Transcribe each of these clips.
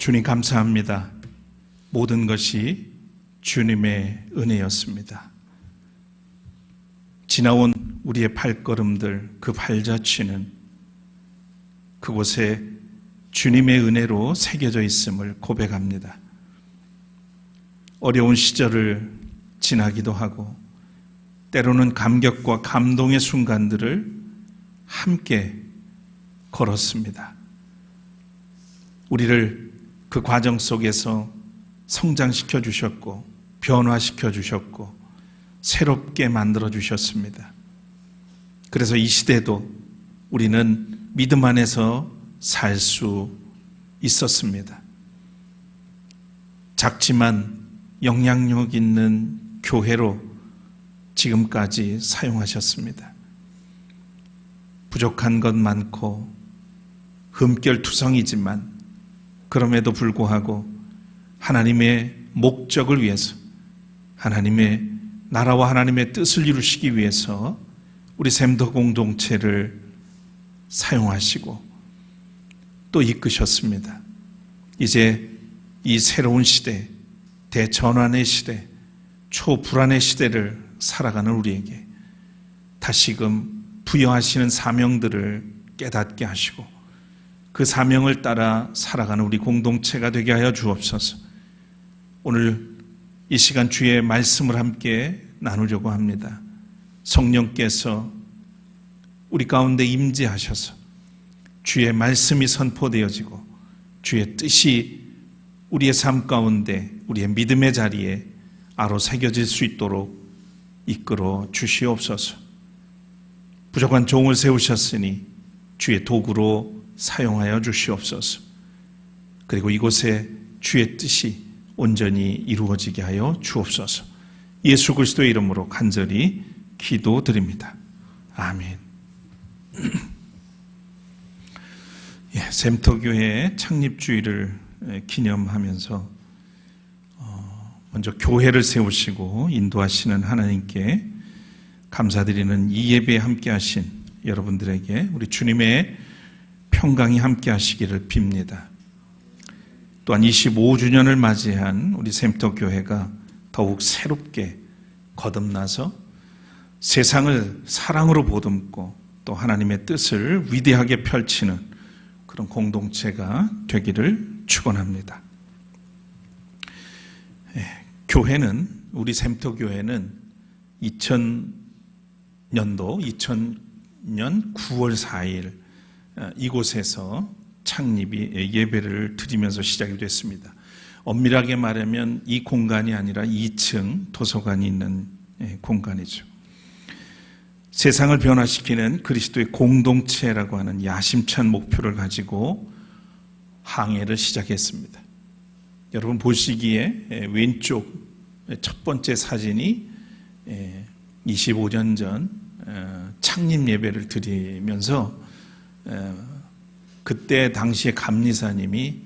주님 감사합니다. 모든 것이 주님의 은혜였습니다. 지나온 우리의 발걸음들, 그 발자취는 그곳에 주님의 은혜로 새겨져 있음을 고백합니다. 어려운 시절을 지나기도 하고 때로는 감격과 감동의 순간들을 함께 걸었습니다. 우리를 그 과정 속에서 성장시켜 주셨고 변화시켜 주셨고 새롭게 만들어 주셨습니다. 그래서 이 시대도 우리는 믿음 안에서 살 수 있었습니다. 작지만 영향력 있는 교회로 지금까지 사용하셨습니다. 부족한 것 많고 흠결투성이지만 그럼에도 불구하고 하나님의 목적을 위해서, 하나님의 나라와 하나님의 뜻을 이루시기 위해서 우리 샘터 공동체를 사용하시고 또 이끄셨습니다. 이제 이 새로운 시대, 대전환의 시대, 초불안의 시대를 살아가는 우리에게 다시금 부여하시는 사명들을 깨닫게 하시고 그 사명을 따라 살아가는 우리 공동체가 되게 하여 주옵소서. 오늘 이 시간 주의 말씀을 함께 나누려고 합니다. 성령께서 우리 가운데 임재하셔서 주의 말씀이 선포되어지고 주의 뜻이 우리의 삶 가운데 우리의 믿음의 자리에 아로 새겨질 수 있도록 이끌어 주시옵소서. 부족한 종을 세우셨으니 주의 도구로 사용하여 주시옵소서. 그리고 이곳에 주의 뜻이 온전히 이루어지게 하여 주옵소서. 예수 그리스도의 이름으로 간절히 기도드립니다. 아멘. 샘터교회 창립주일을 기념하면서 먼저 교회를 세우시고 인도하시는 하나님께 감사드리는 이 예배에 함께 하신 여러분들에게 우리 주님의 평강이 함께 하시기를 빕니다. 또한 25주년을 맞이한 우리 샘터교회가 더욱 새롭게 거듭나서 세상을 사랑으로 보듬고 또 하나님의 뜻을 위대하게 펼치는 그런 공동체가 되기를 축원합니다. 교회는, 우리 샘터교회는 2000년 9월 4일 이곳에서 창립이 예배를 드리면서 시작이 됐습니다. 엄밀하게 말하면 이 공간이 아니라 2층 도서관이 있는 공간이죠. 세상을 변화시키는 그리스도의 공동체라고 하는 야심찬 목표를 가지고 항해를 시작했습니다. 여러분 보시기에 왼쪽 첫 번째 사진이 25년 전 창립 예배를 드리면서 그때 당시에 감리사님이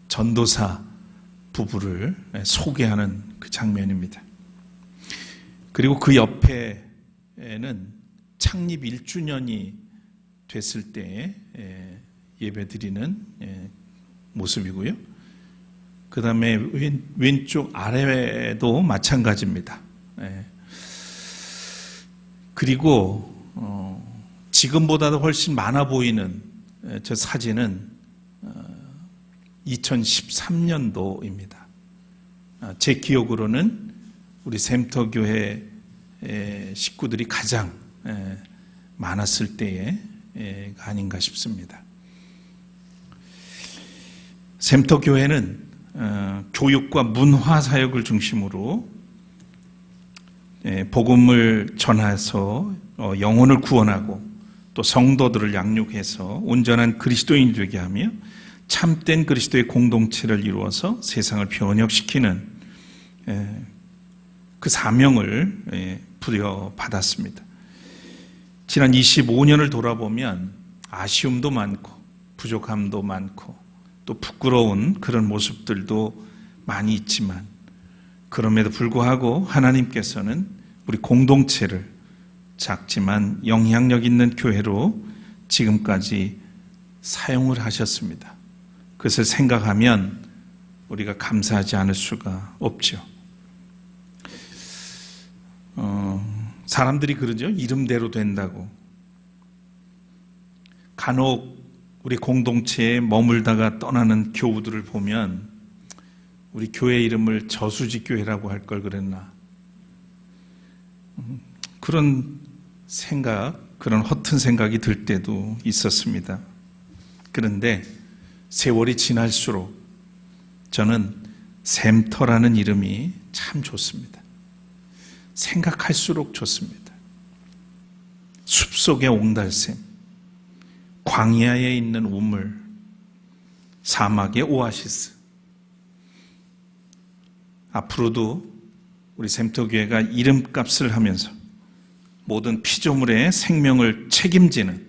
전도사 부부를 소개하는 그 장면입니다. 그리고 그 옆에는 창립 1주년이 됐을 때 예배 드리는 모습이고요. 그 다음에 왼쪽 아래도 마찬가지입니다. 그리고 지금보다도 훨씬 많아 보이는 저 사진은 2013년도입니다. 제 기억으로는 우리 샘터교회 식구들이 가장 많았을 때가 아닌가 싶습니다. 샘터교회는 교육과 문화 사역을 중심으로 복음을 전해서 영혼을 구원하고 또 성도들을 양육해서 온전한 그리스도인이 되게 하며 참된 그리스도의 공동체를 이루어서 세상을 변혁시키는 그 사명을 부여받았습니다. 지난 25년을 돌아보면 아쉬움도 많고 부족함도 많고 또 부끄러운 그런 모습들도 많이 있지만 그럼에도 불구하고 하나님께서는 우리 공동체를 작지만 영향력 있는 교회로 지금까지 사용을 하셨습니다. 그것을 생각하면 우리가 감사하지 않을 수가 없죠. 사람들이 그러죠. 이름대로 된다고. 간혹 우리 공동체에 머물다가 떠나는 교우들을 보면 우리 교회 이름을 저수지교회라고 할 걸 그랬나. 그런 생각, 그런 허튼 생각이 들 때도 있었습니다. 그런데 세월이 지날수록 저는 샘터라는 이름이 참 좋습니다. 생각할수록 좋습니다. 숲속의 옹달샘, 광야에 있는 우물, 사막의 오아시스. 앞으로도 우리 샘터교회가 이름값을 하면서 모든 피조물의 생명을 책임지는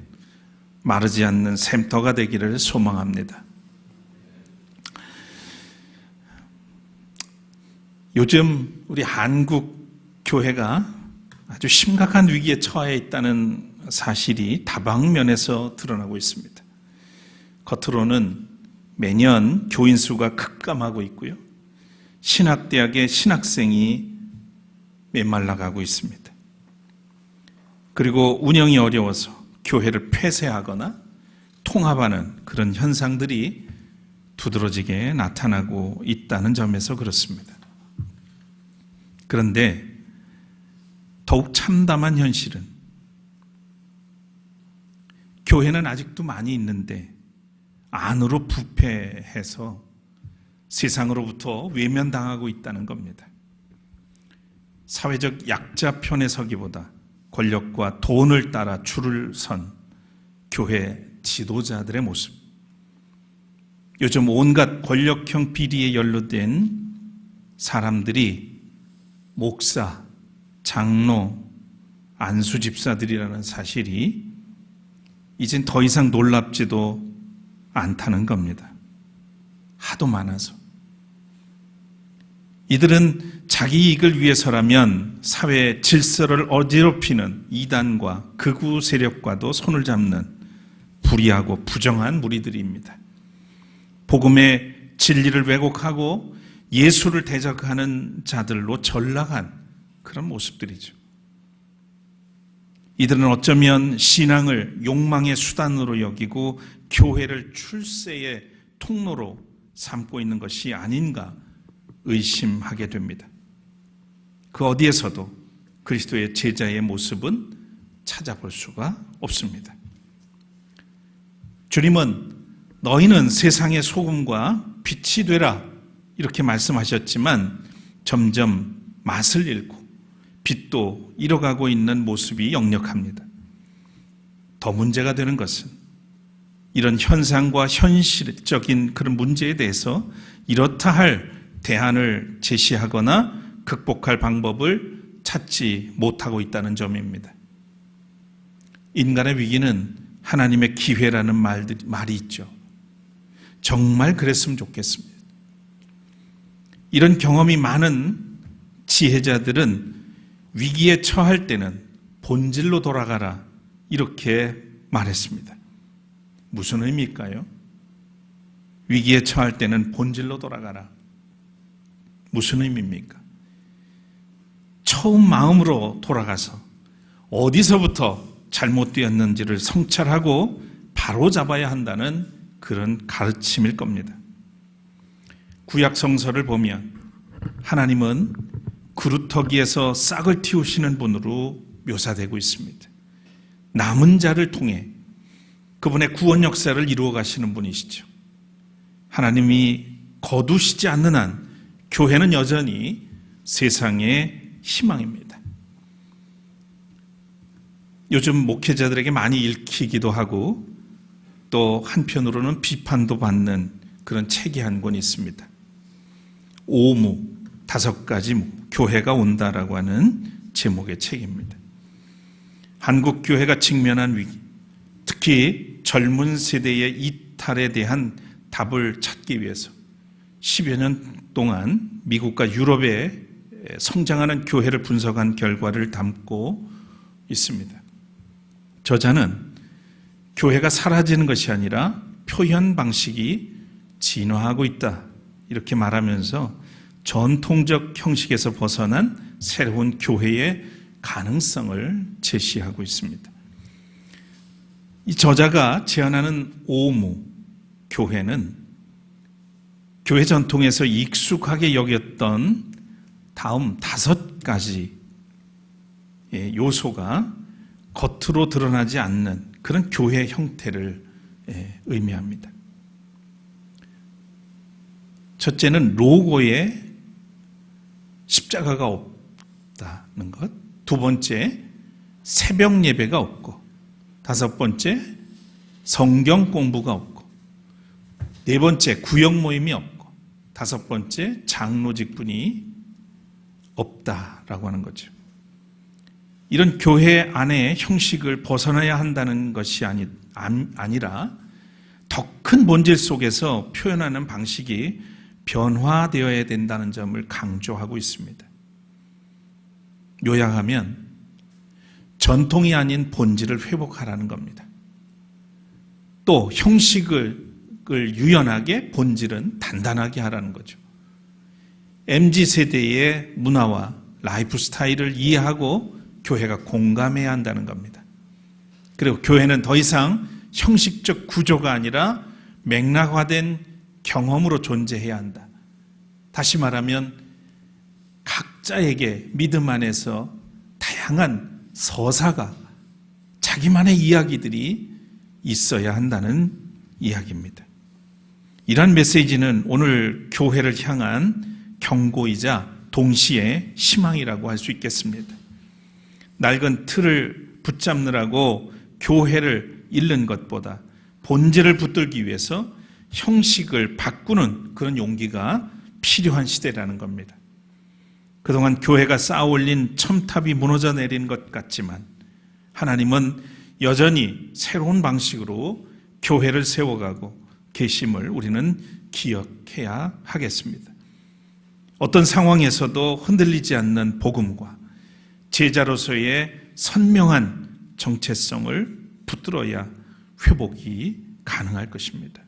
마르지 않는 샘터가 되기를 소망합니다. 요즘 우리 한국 교회가 아주 심각한 위기에 처해 있다는 사실이 다방면에서 드러나고 있습니다. 겉으로는 매년 교인 수가 급감하고 있고요. 신학대학의 신학생이 메말라가고 있습니다. 그리고 운영이 어려워서 교회를 폐쇄하거나 통합하는 그런 현상들이 두드러지게 나타나고 있다는 점에서 그렇습니다. 그런데 더욱 참담한 현실은 교회는 아직도 많이 있는데 안으로 부패해서 세상으로부터 외면당하고 있다는 겁니다. 사회적 약자 편에 서기보다 권력과 돈을 따라 줄을 선 교회 지도자들의 모습. 요즘 온갖 권력형 비리에 연루된 사람들이 목사, 장로, 안수집사들이라는 사실이 이젠 더 이상 놀랍지도 않다는 겁니다. 하도 많아서. 이들은 자기 이익을 위해서라면 사회 질서를 어지럽히는 이단과 극우 세력과도 손을 잡는 불의하고 부정한 무리들입니다. 복음의 진리를 왜곡하고 예수를 대적하는 자들로 전락한 그런 모습들이죠. 이들은 어쩌면 신앙을 욕망의 수단으로 여기고 교회를 출세의 통로로 삼고 있는 것이 아닌가 의심하게 됩니다. 그 어디에서도 그리스도의 제자의 모습은 찾아볼 수가 없습니다. 주님은 너희는 세상의 소금과 빛이 되라 이렇게 말씀하셨지만 점점 맛을 잃고 빛도 잃어가고 있는 모습이 역력합니다. 더 문제가 되는 것은 이런 현상과 현실적인 그런 문제에 대해서 이렇다 할 대안을 제시하거나 극복할 방법을 찾지 못하고 있다는 점입니다. 인간의 위기는 하나님의 기회라는 말이 있죠. 정말 그랬으면 좋겠습니다. 이런 경험이 많은 지혜자들은 위기에 처할 때는 본질로 돌아가라 이렇게 말했습니다. 무슨 의미일까요? 위기에 처할 때는 본질로 돌아가라. 무슨 의미입니까? 처음 마음으로 돌아가서 어디서부터 잘못되었는지를 성찰하고 바로잡아야 한다는 그런 가르침일 겁니다. 구약 성서를 보면 하나님은 그루터기에서 싹을 틔우시는 분으로 묘사되고 있습니다. 남은 자를 통해 그분의 구원 역사를 이루어 가시는 분이시죠. 하나님이 거두시지 않는 한 교회는 여전히 세상의 희망입니다. 요즘 목회자들에게 많이 읽히기도 하고 또 한편으로는 비판도 받는 그런 책이 한 권 있습니다. 오무, 5가지 무, 교회가 온다라고 하는 제목의 책입니다. 한국 교회가 직면한 위기, 특히 젊은 세대의 이탈에 대한 답을 찾기 위해서 10여 년 동안 미국과 유럽에 성장하는 교회를 분석한 결과를 담고 있습니다. 저자는 교회가 사라지는 것이 아니라 표현 방식이 진화하고 있다. 이렇게 말하면서 전통적 형식에서 벗어난 새로운 교회의 가능성을 제시하고 있습니다. 이 저자가 제안하는 오무 교회는 교회 전통에서 익숙하게 여겼던 다음 5가지 요소가 겉으로 드러나지 않는 그런 교회 형태를 의미합니다. 첫째는 로고에 십자가가 없다는 것. 두 번째, 새벽 예배가 없고. 다섯 번째, 성경 공부가 없고. 네 번째, 구역 모임이 없고. 다섯 번째, 장로 직분이 없다라고 하는 거죠. 이런 교회 안의 형식을 벗어나야 한다는 것이 아니라 더 큰 본질 속에서 표현하는 방식이 변화되어야 된다는 점을 강조하고 있습니다. 요약하면 전통이 아닌 본질을 회복하라는 겁니다. 또 형식을 유연하게, 본질은 단단하게 하라는 거죠. MZ세대의 문화와 라이프 스타일을 이해하고 교회가 공감해야 한다는 겁니다. 그리고 교회는 더 이상 형식적 구조가 아니라 맥락화된 경험으로 존재해야 한다. 다시 말하면 각자에게 믿음 안에서 다양한 서사가, 자기만의 이야기들이 있어야 한다는 이야기입니다. 이러한 메시지는 오늘 교회를 향한 경고이자 동시에 희망이라고 할 수 있겠습니다. 낡은 틀을 붙잡느라고 교회를 잃는 것보다 본질을 붙들기 위해서 형식을 바꾸는 그런 용기가 필요한 시대라는 겁니다. 그동안 교회가 쌓아올린 첨탑이 무너져 내린 것 같지만 하나님은 여전히 새로운 방식으로 교회를 세워가고 계심을 우리는 기억해야 하겠습니다. 어떤 상황에서도 흔들리지 않는 복음과 제자로서의 선명한 정체성을 붙들어야 회복이 가능할 것입니다.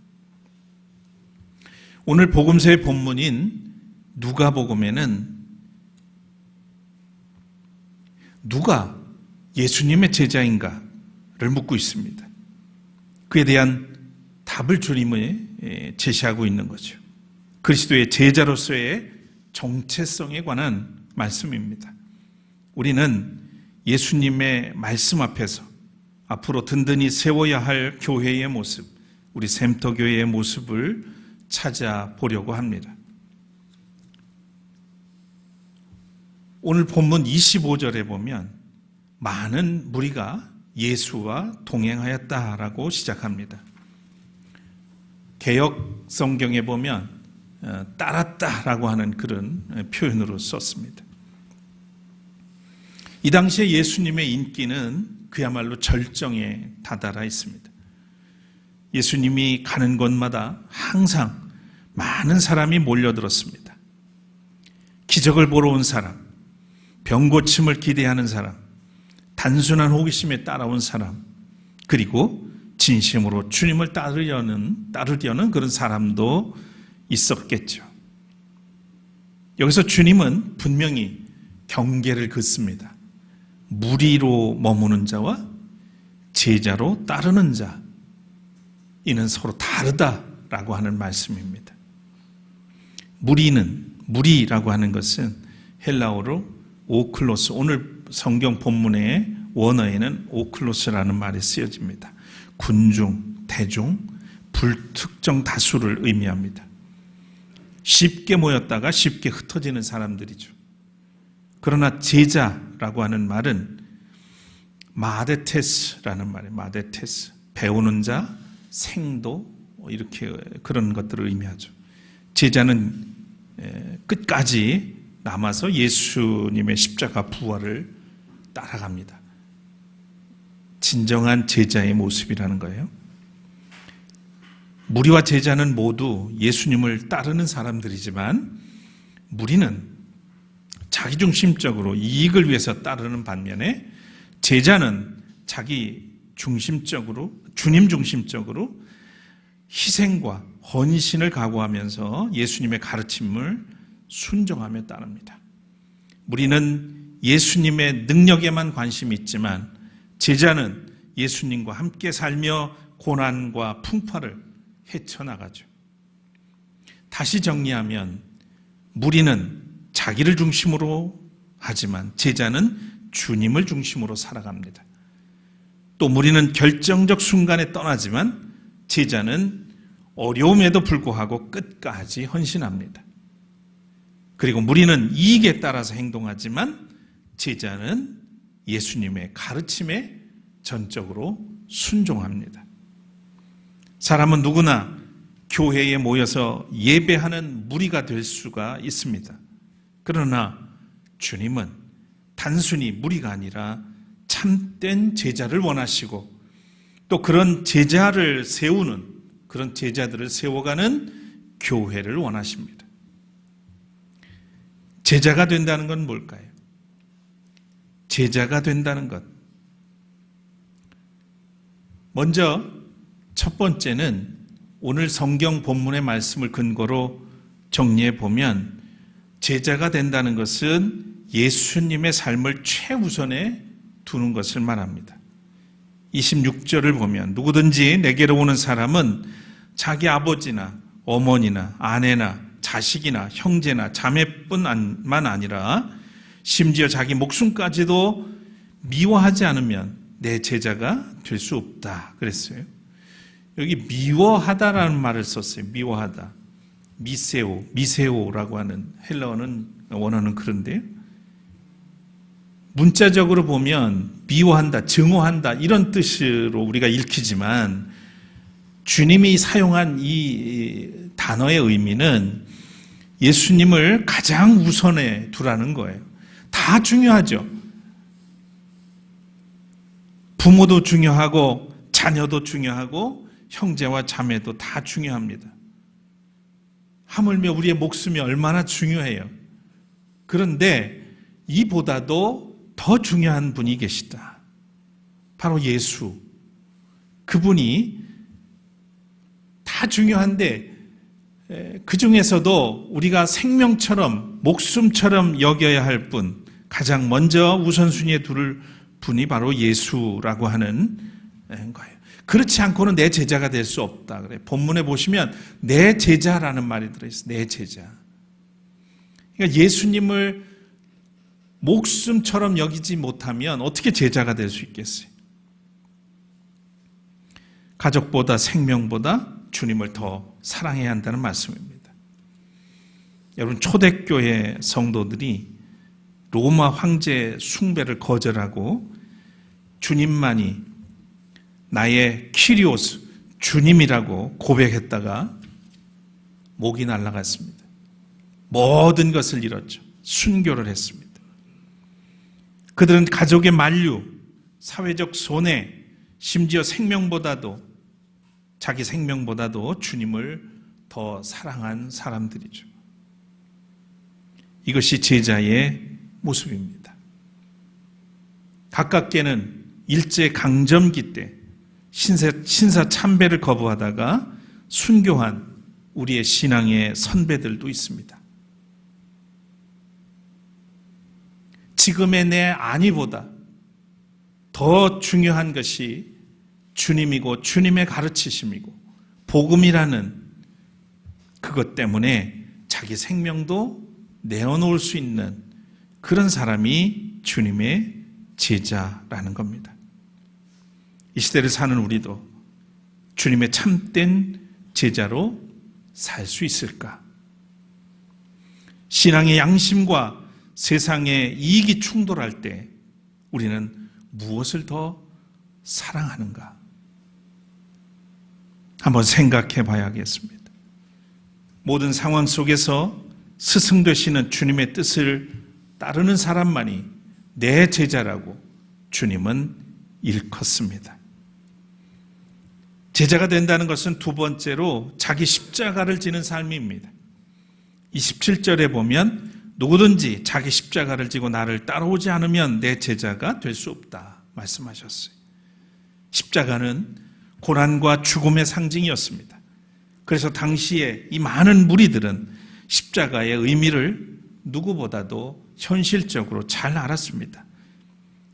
오늘 복음서의 본문인 누가복음에는 누가 예수님의 제자인가를 묻고 있습니다. 그에 대한 답을 주님이 제시하고 있는 거죠. 그리스도의 제자로서의 정체성에 관한 말씀입니다. 우리는 예수님의 말씀 앞에서 앞으로 든든히 세워야 할 교회의 모습, 우리 샘터교회의 모습을 찾아보려고 합니다. 오늘 본문 25절에 보면 많은 무리가 예수와 동행하였다라고 시작합니다. 개역 성경에 보면 따랐다라고 하는 그런 표현으로 썼습니다. 이 당시에 예수님의 인기는 그야말로 절정에 다다라 있습니다. 예수님이 가는 곳마다 항상 많은 사람이 몰려들었습니다. 기적을 보러 온 사람, 병 고침을 기대하는 사람, 단순한 호기심에 따라온 사람, 그리고 진심으로 주님을 따르려는 그런 사람도 있었겠죠. 여기서 주님은 분명히 경계를 긋습니다. 무리로 머무는 자와 제자로 따르는 자, 이는 서로 다르다라고 하는 말씀입니다. 무리라고 하는 것은 헬라어로 오클로스, 오늘 성경 본문의 원어에는 오클로스라는 말이 쓰여집니다. 군중, 대중, 불특정 다수를 의미합니다. 쉽게 모였다가 쉽게 흩어지는 사람들이죠. 그러나 제자라고 하는 말은 마데테스라는 말이에요. 마데테스, 배우는 자, 생도, 이렇게 그런 것들을 의미하죠. 제자는 끝까지 남아서 예수님의 십자가 부활을 따라갑니다. 진정한 제자의 모습이라는 거예요. 무리와 제자는 모두 예수님을 따르는 사람들이지만 무리는 자기중심적으로 이익을 위해서 따르는 반면에 제자는 자기 중심적으로, 주님 중심적으로 희생과 헌신을 각오하면서 예수님의 가르침을 순종하며 따릅니다. 무리는 예수님의 능력에만 관심이 있지만 제자는 예수님과 함께 살며 고난과 풍파를 헤쳐나가죠. 다시 정리하면 무리는 자기를 중심으로 하지만 제자는 주님을 중심으로 살아갑니다. 또 무리는 결정적 순간에 떠나지만 제자는 어려움에도 불구하고 끝까지 헌신합니다. 그리고 무리는 이익에 따라서 행동하지만 제자는 예수님의 가르침에 전적으로 순종합니다. 사람은 누구나 교회에 모여서 예배하는 무리가 될 수가 있습니다. 그러나 주님은 단순히 무리가 아니라 참된 제자를 원하시고 또 그런 제자들을 세워가는 교회를 원하십니다. 제자가 된다는 건 뭘까요? 제자가 된다는 것. 먼저 첫 번째는 오늘 성경 본문의 말씀을 근거로 정리해 보면 제자가 된다는 것은 예수님의 삶을 최우선에 두는 것을 말합니다. 26절을 보면 누구든지 내게로 오는 사람은 자기 아버지나 어머니나 아내나 자식이나 형제나 자매뿐만 아니라 심지어 자기 목숨까지도 미워하지 않으면 내 제자가 될 수 없다 그랬어요. 여기 미워하다라는 말을 썼어요. 미워하다. 미세오라고 하는 헬라어는 원어는 그런데요. 문자적으로 보면 미워한다, 증오한다 이런 뜻으로 우리가 읽히지만 주님이 사용한 이 단어의 의미는 예수님을 가장 우선에 두라는 거예요. 다 중요하죠. 부모도 중요하고 자녀도 중요하고 형제와 자매도 다 중요합니다. 하물며 우리의 목숨이 얼마나 중요해요. 그런데 이보다도 더 중요한 분이 계시다. 바로 예수. 그분이 다 중요한데 그 중에서도 우리가 생명처럼 목숨처럼 여겨야 할 분, 가장 먼저 우선순위에 둘 분이 바로 예수라고 하는 거예요. 그렇지 않고는 내 제자가 될 수 없다. 그래. 본문에 보시면 내 제자라는 말이 들어있어요. 내 제자. 그러니까 예수님을 목숨처럼 여기지 못하면 어떻게 제자가 될 수 있겠어요? 가족보다 생명보다 주님을 더 사랑해야 한다는 말씀입니다. 여러분 초대교회 성도들이 로마 황제 숭배를 거절하고 주님만이 나의 키리오스 주님이라고 고백했다가 목이 날아갔습니다. 모든 것을 잃었죠. 순교를 했습니다. 그들은 가족의 만류, 사회적 손해, 심지어 생명보다도 자기 생명보다도 주님을 더 사랑한 사람들이죠. 이것이 제자의 모습입니다. 가깝게는 일제강점기 때 신사 참배를 거부하다가 순교한 우리의 신앙의 선배들도 있습니다. 지금의 내 안위보다 더 중요한 것이 주님이고 주님의 가르치심이고 복음이라는 그것 때문에 자기 생명도 내어놓을 수 있는 그런 사람이 주님의 제자라는 겁니다. 이 시대를 사는 우리도 주님의 참된 제자로 살 수 있을까? 신앙의 양심과 세상의 이익이 충돌할 때 우리는 무엇을 더 사랑하는가? 한번 생각해 봐야겠습니다. 모든 상황 속에서 스승 되시는 주님의 뜻을 따르는 사람만이 내 제자라고 주님은 일컫습니다. 제자가 된다는 것은 두 번째로 자기 십자가를 지는 삶입니다. 27절에 보면 누구든지 자기 십자가를 지고 나를 따라오지 않으면 내 제자가 될 수 없다 말씀하셨어요. 십자가는 고난과 죽음의 상징이었습니다. 그래서 당시에 이 많은 무리들은 십자가의 의미를 누구보다도 현실적으로 잘 알았습니다.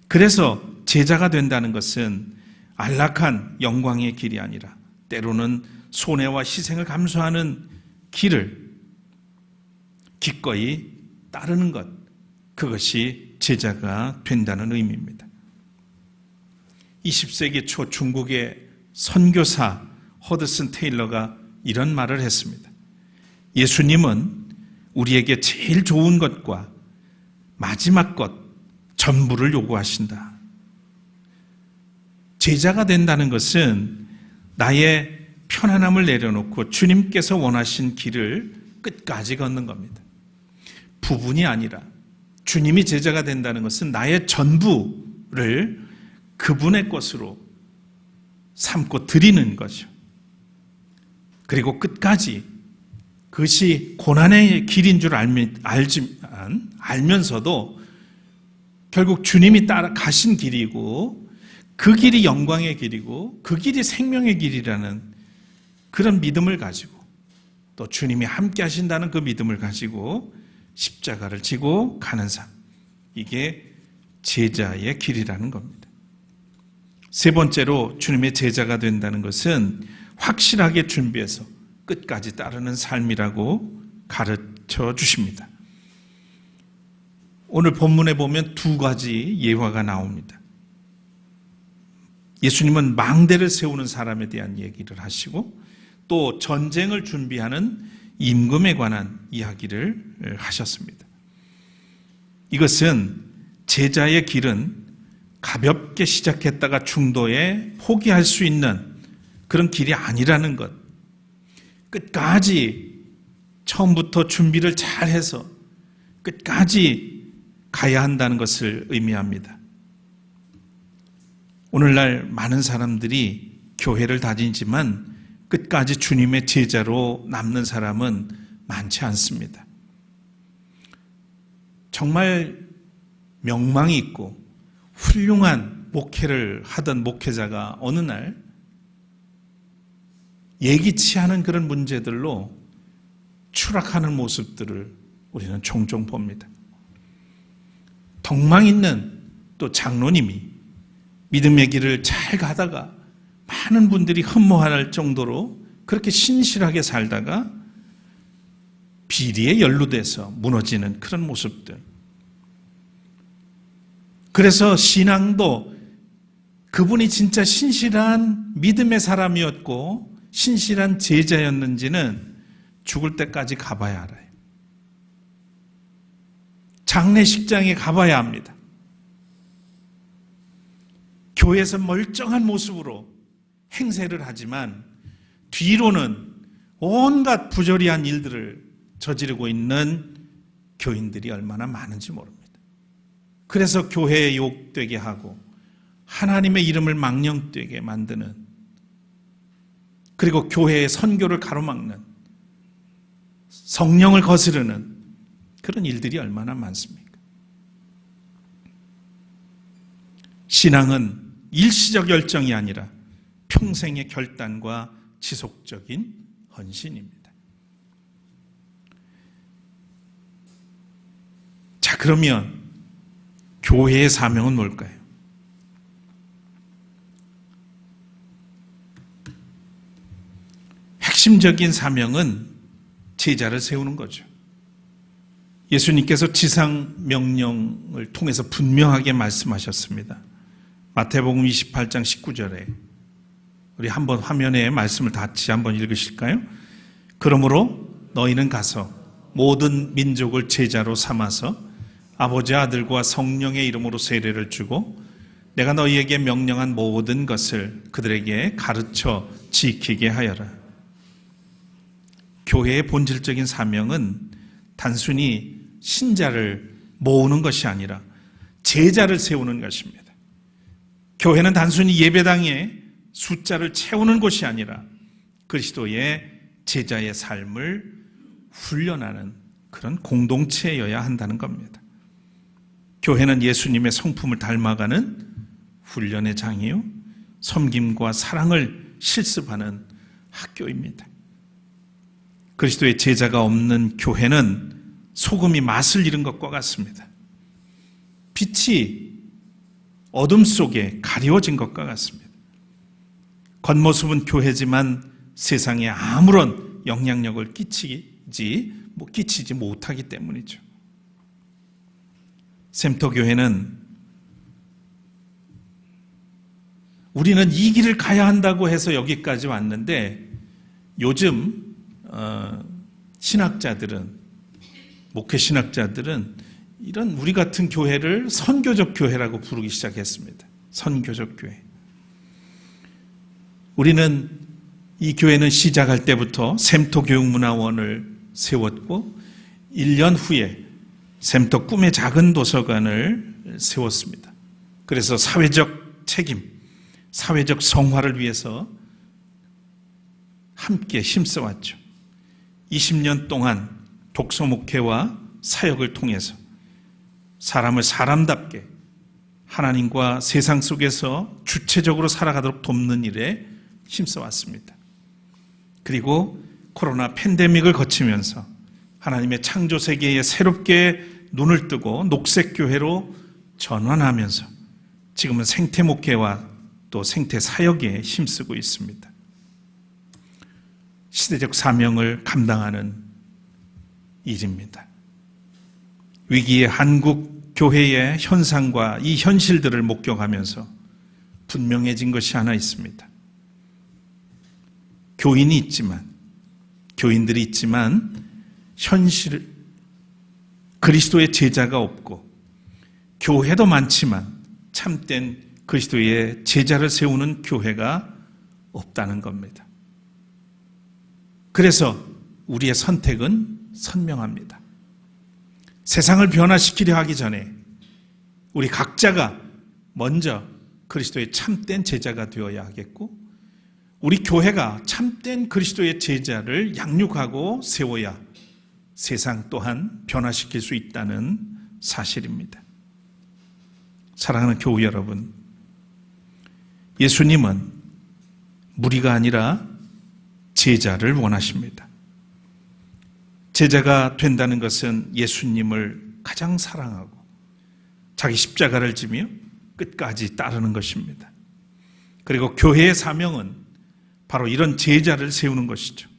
그래서 제자가 된다는 것은 안락한 영광의 길이 아니라 때로는 손해와 희생을 감수하는 길을 기꺼이 따르는 것, 그것이 제자가 된다는 의미입니다. 20세기 초 중국의 선교사 허드슨 테일러가 이런 말을 했습니다. 예수님은 우리에게 제일 좋은 것과 마지막 것 전부를 요구하신다. 제자가 된다는 것은 나의 편안함을 내려놓고 주님께서 원하신 길을 끝까지 걷는 겁니다. 부분이 아니라 주님이 제자가 된다는 것은 나의 전부를 그분의 것으로 삼고 드리는 거죠. 그리고 끝까지 그것이 고난의 길인 줄 알면서도 결국 주님이 따라 가신 길이고 그 길이 영광의 길이고 그 길이 생명의 길이라는 그런 믿음을 가지고 또 주님이 함께 하신다는 그 믿음을 가지고 십자가를 지고 가는 삶, 이게 제자의 길이라는 겁니다. 세 번째로 주님의 제자가 된다는 것은 확실하게 준비해서 끝까지 따르는 삶이라고 가르쳐 주십니다. 오늘 본문에 보면 두 가지 예화가 나옵니다. 예수님은 망대를 세우는 사람에 대한 얘기를 하시고 또 전쟁을 준비하는 임금에 관한 이야기를 하셨습니다. 이것은 제자의 길은 가볍게 시작했다가 중도에 포기할 수 있는 그런 길이 아니라는 것, 끝까지 처음부터 준비를 잘해서 끝까지 가야 한다는 것을 의미합니다. 오늘날 많은 사람들이 교회를 다니지만 끝까지 주님의 제자로 남는 사람은 많지 않습니다. 정말 명망이 있고 훌륭한 목회를 하던 목회자가 어느 날 예기치 않은 그런 문제들로 추락하는 모습들을 우리는 종종 봅니다. 덕망 있는 또 장로님이 믿음의 길을 잘 가다가 많은 분들이 흠모할 정도로 그렇게 신실하게 살다가 비리에 연루돼서 무너지는 그런 모습들. 그래서 신앙도 그분이 진짜 신실한 믿음의 사람이었고 신실한 제자였는지는 죽을 때까지 가봐야 알아요. 장례식장에 가봐야 합니다. 교회에서 멀쩡한 모습으로 행세를 하지만 뒤로는 온갖 부조리한 일들을 저지르고 있는 교인들이 얼마나 많은지 모릅니다. 그래서 교회에 욕되게 하고 하나님의 이름을 망령되게 만드는, 그리고 교회의 선교를 가로막는, 성령을 거스르는 그런 일들이 얼마나 많습니까? 신앙은 일시적 열정이 아니라 평생의 결단과 지속적인 헌신입니다. 자, 그러면 교회의 사명은 뭘까요? 핵심적인 사명은 제자를 세우는 거죠. 예수님께서 지상 명령을 통해서 분명하게 말씀하셨습니다. 마태복음 28장 19절에 우리 한번 화면에 말씀을 같이 한번 읽으실까요? 그러므로 너희는 가서 모든 민족을 제자로 삼아서 아버지, 아들과 성령의 이름으로 세례를 주고 내가 너희에게 명령한 모든 것을 그들에게 가르쳐 지키게 하여라. 교회의 본질적인 사명은 단순히 신자를 모으는 것이 아니라 제자를 세우는 것입니다. 교회는 단순히 예배당에 숫자를 채우는 곳이 아니라 그리스도의 제자의 삶을 훈련하는 그런 공동체여야 한다는 겁니다. 교회는 예수님의 성품을 닮아가는 훈련의 장이요, 섬김과 사랑을 실습하는 학교입니다. 그리스도의 제자가 없는 교회는 소금이 맛을 잃은 것과 같습니다. 빛이 어둠 속에 가려워진 것과 같습니다. 겉모습은 교회지만 세상에 아무런 영향력을 끼치지 못하기 때문이죠. 샘터교회는 우리는 이 길을 가야 한다고 해서 여기까지 왔는데 요즘 신학자들은, 목회 신학자들은 이런 우리 같은 교회를 선교적 교회라고 부르기 시작했습니다. 선교적 교회. 우리는 이 교회는 시작할 때부터 샘터교육문화원을 세웠고 1년 후에 샘터 꿈의 작은 도서관을 세웠습니다. 그래서 사회적 책임, 사회적 성화를 위해서 함께 힘써왔죠. 20년 동안 독서 목회와 사역을 통해서 사람을 사람답게 하나님과 세상 속에서 주체적으로 살아가도록 돕는 일에 힘써왔습니다. 그리고 코로나 팬데믹을 거치면서 하나님의 창조 세계에 새롭게 눈을 뜨고 녹색교회로 전환하면서 지금은 생태 목회와 또 생태 사역에 힘쓰고 있습니다. 시대적 사명을 감당하는 일입니다. 위기의 한국 교회의 현상과 이 현실들을 목격하면서 분명해진 것이 하나 있습니다. 교인들이 있지만 그리스도의 제자가 없고 교회도 많지만 참된 그리스도의 제자를 세우는 교회가 없다는 겁니다. 그래서 우리의 선택은 선명합니다. 세상을 변화시키려 하기 전에 우리 각자가 먼저 그리스도의 참된 제자가 되어야 하겠고 우리 교회가 참된 그리스도의 제자를 양육하고 세워야 세상 또한 변화시킬 수 있다는 사실입니다. 사랑하는 교우 여러분, 예수님은 무리가 아니라 제자를 원하십니다. 제자가 된다는 것은 예수님을 가장 사랑하고 자기 십자가를 지며 끝까지 따르는 것입니다. 그리고 교회의 사명은 바로 이런 제자를 세우는 것이죠.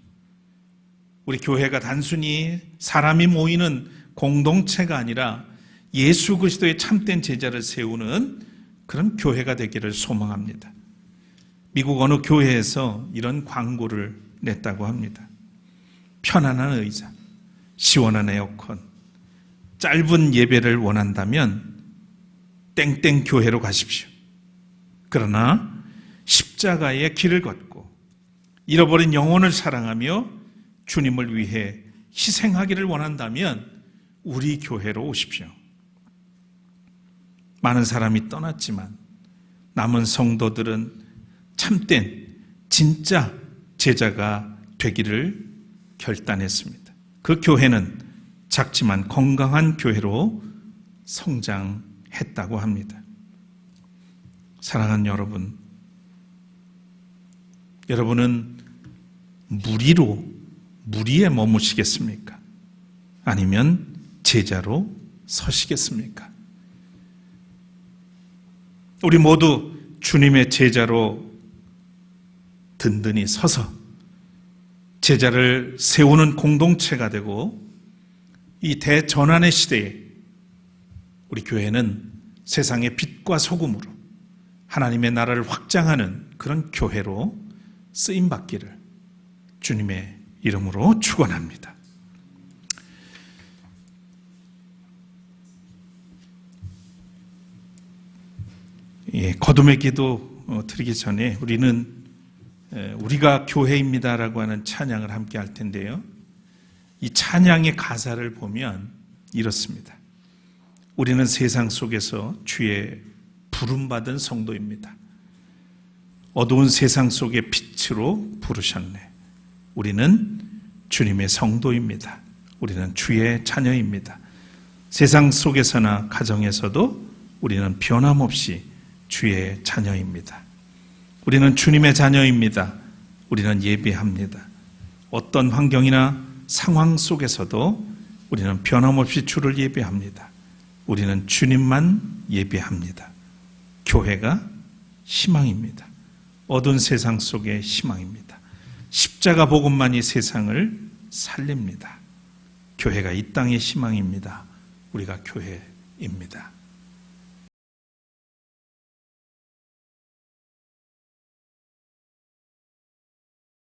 우리 교회가 단순히 사람이 모이는 공동체가 아니라 예수 그리스도의 참된 제자를 세우는 그런 교회가 되기를 소망합니다. 미국 어느 교회에서 이런 광고를 냈다고 합니다. 편안한 의자, 시원한 에어컨, 짧은 예배를 원한다면 땡땡 교회로 가십시오. 그러나 십자가의 길을 걷고 잃어버린 영혼을 사랑하며 주님을 위해 희생하기를 원한다면 우리 교회로 오십시오. 많은 사람이 떠났지만 남은 성도들은 참된 진짜 제자가 되기를 결단했습니다. 그 교회는 작지만 건강한 교회로 성장했다고 합니다. 사랑하는 여러분, 여러분은 무리에 머무시겠습니까? 아니면 제자로 서시겠습니까? 우리 모두 주님의 제자로 든든히 서서 제자를 세우는 공동체가 되고 이 대전환의 시대에 우리 교회는 세상의 빛과 소금으로 하나님의 나라를 확장하는 그런 교회로 쓰임받기를 주님의 이름으로 축원합니다. 거듭의 기도 드리기 전에 우리가 교회입니다라고 하는 찬양을 함께 할 텐데요. 이 찬양의 가사를 보면 이렇습니다. 우리는 세상 속에서 주의 부름받은 성도입니다. 어두운 세상 속의 빛으로 부르셨네. 우리는 주님의 성도입니다. 우리는 주의 자녀입니다. 세상 속에서나 가정에서도 우리는 변함없이 주의 자녀입니다. 우리는 주님의 자녀입니다. 우리는 예배합니다. 어떤 환경이나 상황 속에서도 우리는 변함없이 주를 예배합니다. 우리는 주님만 예배합니다. 교회가 희망입니다. 어두운 세상 속의 희망입니다. 십자가 복음만이 세상을 살립니다. 교회가 이 땅의 희망입니다. 우리가 교회입니다.